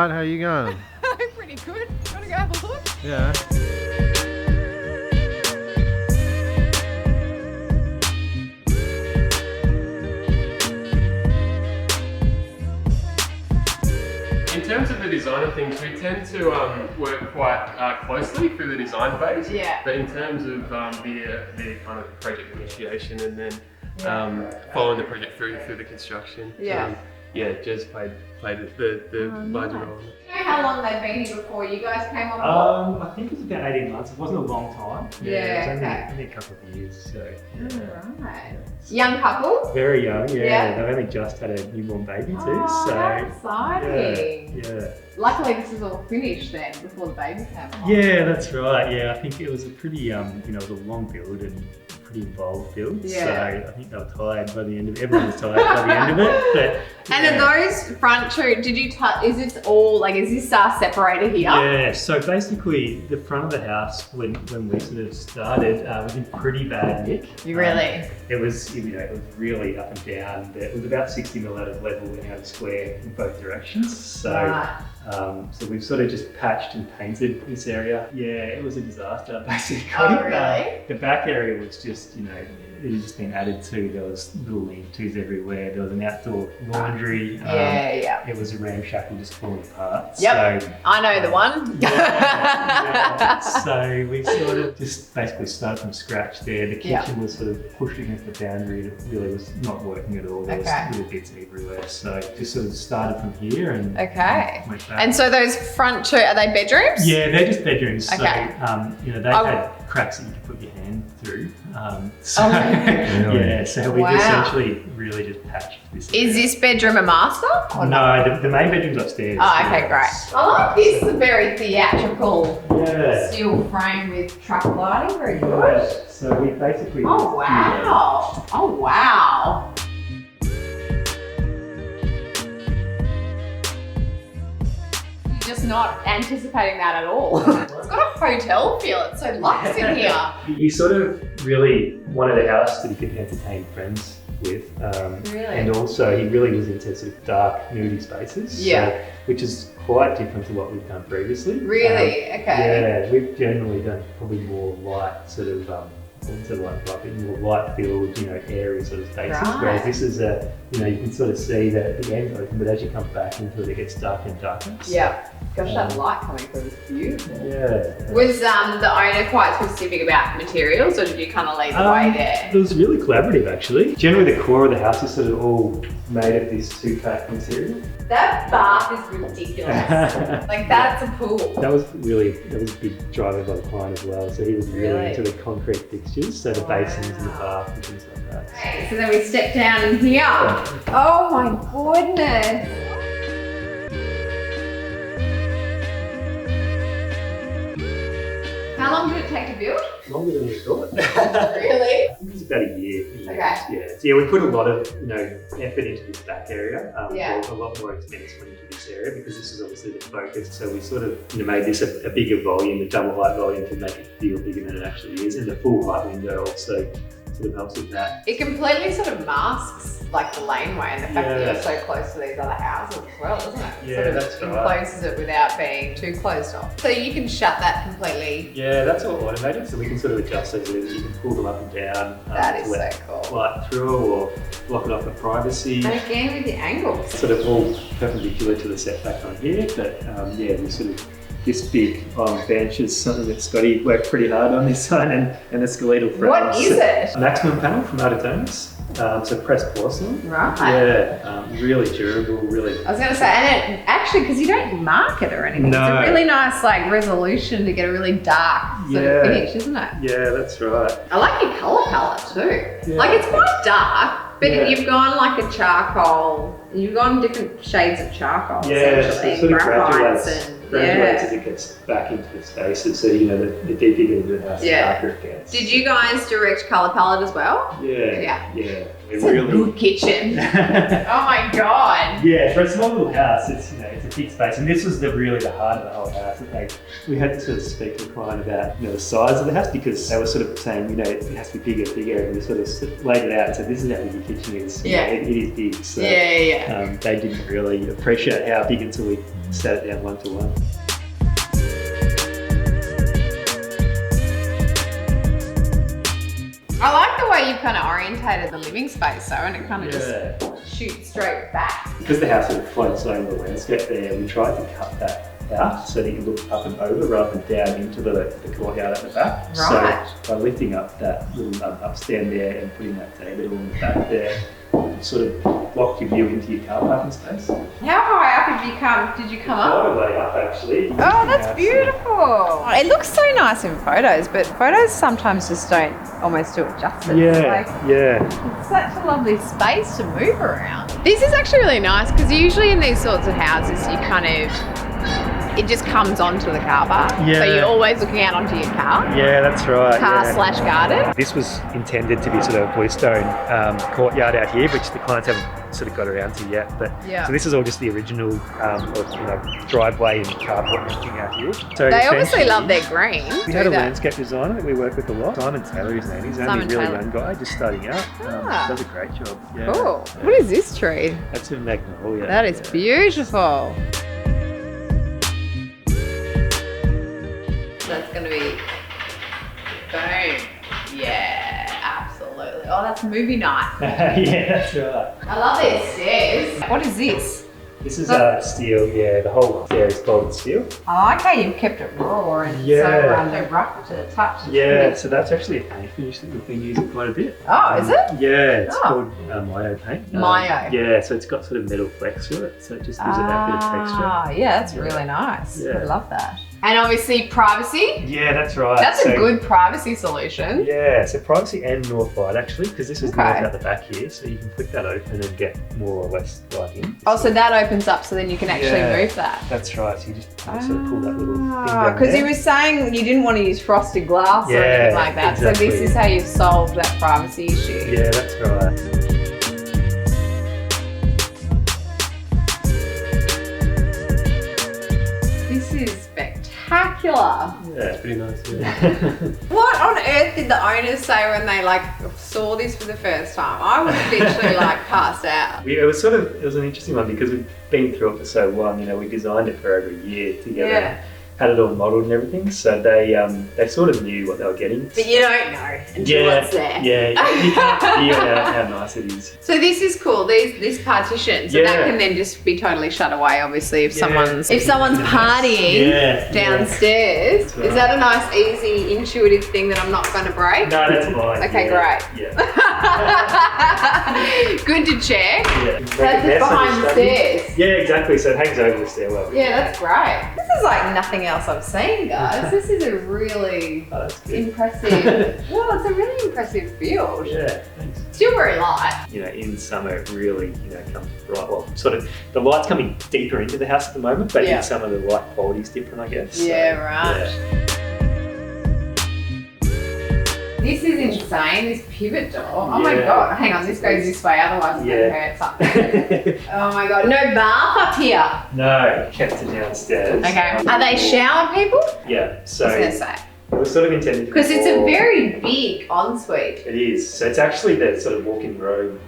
Rashad. How you going? Pretty good. You want to go have a look? Yeah. In terms of the design of things, we tend to work quite closely through the design phase. Yeah. But in terms of the kind of project initiation and then following the project through the construction. Yeah. Jez played the larger role. Do you know how long they've been here before you guys came on board? I think it was about 18 months. It wasn't a long time. Yeah, it was okay. only a couple of years. So, Right. Young couple? very young, Yeah. They've only just had a newborn baby too. Oh, so how exciting. Yeah. Luckily this is all finished then before the baby came along. Yeah, that's right. Yeah, I think it was a pretty, it was a long build and pretty involved build. Yeah. So I think they were tired by the end of it. Everyone was tired by the end of it. But, And are those front two, did you touch, is this all, is this separator here? Yeah, so basically the front of the house when we sort of started was in pretty bad nick. Really? It was really up and down. It was about 60 mil out of level and out of square in both directions. So, Right. so we've sort of just patched and painted this area. Yeah, it was a disaster basically. Oh, really? The back area was just, it had just been added to. There was little lean-tos everywhere. There was an outdoor laundry. Yeah. It was a ramshackle just falling apart. Yep. So, I know the one. yeah. So we sort of just basically started from scratch there. The kitchen was sort of pushed against the boundary and it really was not working at all. There was little bits everywhere. So just sort of started from here and went back. And so those front two, are they bedrooms? Yeah, they're just bedrooms. Okay. So, they had cracks that you could put your hand through. So we essentially really just patched this. Is this bedroom a master? Or No, the main bedroom's upstairs. Oh, okay, great. I like this. It's a very theatrical steel frame with truck lighting. Very good. So we basically. Oh wow! Oh wow! You're just not anticipating that at all. It's got a hotel feel. It's so luxe in here. You sort of really wanted a house that you could entertain friends with. Really? And also he really was into sort of dark, moody spaces. Yeah. So, which is quite different to what we've done previously. Really? Okay. Yeah, we've generally done probably more light sort of, more light filled, airy sort of spaces. Right. Whereas this is you can sort of see that the end's open, but as you come back into it, it gets darker and darker. Yeah. Gosh, that light coming through is beautiful. Yeah. Was the owner quite specific about materials, or did you kind of lead the way there? It was really collaborative, actually. Generally, the core of the house is sort of all made of this two-pack material. That bath is ridiculous. That's a pool. That was a big driver by the client as well. So he was really into the concrete fixtures, so the basins and the bath and things like that. Okay, so then we step down in here. Oh my goodness. How long did it take to build? Longer than we thought. Really? I think it was about a year. Okay. Yeah. So we put a lot of effort into this back area. A lot more expense went into this area because this is obviously the focus. So we sort of made this a bigger volume, a double height volume to make it feel bigger than it actually is, and the full height window also sort of helps with that. It completely sort of masks the laneway and the fact that you're so close to these other houses as well, doesn't it? Yeah, that's right. Encloses it without being too closed off. So you can shut that completely. Yeah, that's all automated, so we can sort of adjust those levers. You can pull them up and down. That is so cool. Light through or block it off for privacy. And again with the angles. Sort of all perpendicular to the setback on here, but we sort of. This big bench is something that Scotty worked pretty hard on this one, and the skeletal frame. What is it? A maximum panel from Artetones. So pressed porcelain. Right. Yeah, really durable, really. I was going to say, and it, actually, because you don't mark it or anything, No. it's a really nice resolution to get a really dark sort of finish, isn't it? Yeah, that's right. I like your colour palette too. Yeah. It's quite dark, but you've gone a charcoal. You've gone different shades of charcoal. Yeah, essentially, so it sort of graphites graduates as it gets back into the spaces. So the deeper you get into the house, the darker it gets. Did you guys direct colour palette as well? Yeah. It's a good kitchen. Oh my god. Yeah, for a small little house, it's it's a big space, and this was really the heart of the whole house. That we had to sort of speak to the client about the size of the house because they were sort of saying it has to be bigger, and we sort of laid it out and said this is how big your kitchen is. It is big. So they didn't really appreciate how big until we sat it down 1-to-1. I like the way you've kind of orientated the living space though, and it kind of just shoots straight back. Because the house sort of floats over the landscape there, we tried to cut that out so that you look up and over rather than down into the courtyard at the back. Right. So by lifting up that little upstand there and putting that table on the back there, you sort of block your view into your car parking space. How high up did you come up? Quite a way up actually. Oh, that's beautiful. It looks so nice in photos, but photos sometimes just don't almost do it justice. It's such a lovely space to move around. This is actually really nice because usually in these sorts of houses you kind of, it just comes onto the car park. Yeah. So you're always looking out onto your car. Yeah, that's right. Car/garden. This was intended to be sort of bluestone courtyard out here, which the clients haven't sort of got around to yet. But so this is all just the original driveway and carport and everything out here. So they obviously love their green. We had a landscape designer that we work with a lot. Simon Taylor, his name. He's only a really young guy, just starting out. Does a great job. Yeah. Cool. What is this tree? That's a magnolia. That is beautiful. That's going to be boom. Yeah, absolutely. Oh, that's movie night. Yeah, that's right. I love these stairs. What is this? This is steel, the whole stair is bolted steel. I like how you've kept it raw and so rough to the touch. So that's actually a paint finish that we've been using quite a bit. Oh, is it? Yeah, it's called Mayo paint. Mayo? Yeah, so it's got sort of metal flex to it, so it just gives it that bit of texture. Yeah, that's really nice. Yeah. I love that. And obviously privacy. Yeah, that's right. That's a good privacy solution. Yeah, so privacy and north light actually, because this is north out the back here, so you can flick that open and get more or less light in. Oh, so that opens up so then you can actually move that. That's right, so you just sort of pull that little thing down because you were saying you didn't want to use frosted glass or anything like that, exactly. so this is how you've solved that privacy issue. Yeah, that's right. This is spectacular. Yeah, it's pretty nice. What on earth did the owners say when they saw this for the first time? I would have literally passed out. It was an interesting one because we've been through it for so long. We designed it for over a year together. Yeah. Had it all modelled and everything, so they sort of knew what they were getting. But you don't know until it's there. Yeah, you can't feel how nice it is. So this is cool. This partition, so that can then just be totally shut away. Obviously, if someone's partying downstairs, right. Is that a nice, easy, intuitive thing that I'm not going to break? No, that's fine. Okay, great. Yeah. Good to check. Yeah. That's just behind the stairs. Yeah, exactly. So it hangs over the stairwell. Yeah, that's great. This is like nothing else I've seen, guys. This is a really impressive. Well, it's a really impressive build. Yeah, thanks. Still very light. In summer it really, comes right. Well, sort of the light's coming deeper into the house at the moment, but in summer the light quality's different, I guess. Yeah, so, right. Yeah. This is insane, this pivot door. Oh my god, hang on, this goes this way, otherwise it's going to hurt something. Oh my god, no bath up here. No, kept it downstairs. Okay, are they shower people? Yeah, so I was going to say. it was sort of intended because it's a very big ensuite. It is. So it's actually the sort of walk-in room,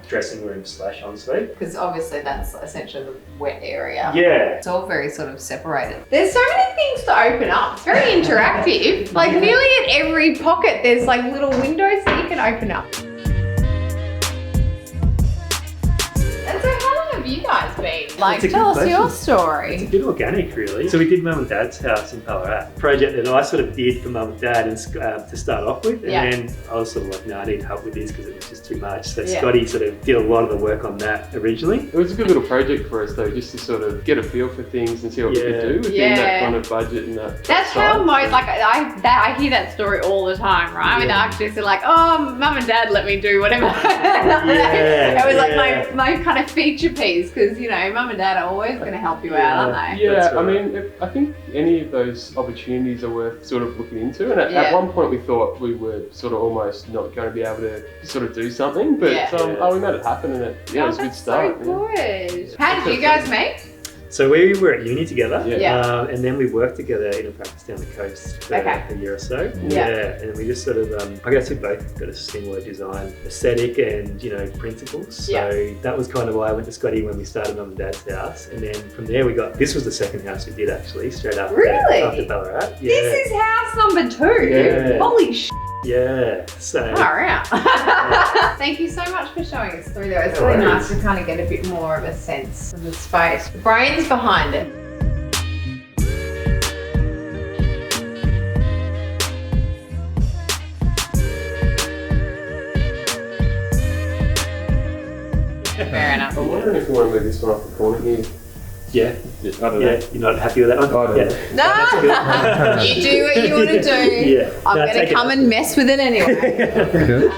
dressing room / ensuite. Because obviously that's essentially the wet area. Yeah. It's all very sort of separated. There's so many things to open up. It's very interactive. Like nearly at every pocket there's like little windows that you can open up. And so how long have you guys been? Like tell us your story. It's a bit organic really. So we did Mum and Dad's house in Ballarat. Project that I sort of did for Mum and Dad and to start off with. And then I was sort of like, no, I need help with this because it was just too much. So Scotty sort of did a lot of the work on that originally. It was a good little project for us though, just to sort of get a feel for things and see what we could do within that kind of budget and that. That's how most, like I hear that story all the time, right? With architects, they're like, oh, Mum and Dad let me do whatever. It was like my kind of feature piece because, Mum and Dad are always going to help you out, aren't they? Yeah, I mean, I think any of those opportunities are worth sort of looking into. And at one point we thought we were sort of almost not going to be able to sort of do something, but we made it happen and it was a good start. So good. How did you guys meet? So we were at uni together, Yeah. and then we worked together in a practice down the coast for a year or so. Yeah. And we just sort of, I guess we both got a similar design aesthetic and, you know, principles. So that was kind of why I went to Scotty when we started Mum and Dad's house. And then from there this was the second house we did actually, straight after Ballarat. Yeah. This is house number 2. Yeah. Holy sh**. Yeah, so. Far out. Thank you so much for showing us through there. It's really nice to kind of get a bit more of a sense of the space. The brains behind it. Fair enough. I'm wondering if you want to move this one off the corner here. Yeah. I don't know. You're not happy with that one? I don't know. No, you do what you want to do. Yeah. I'm going to come and mess with it anyway. Good.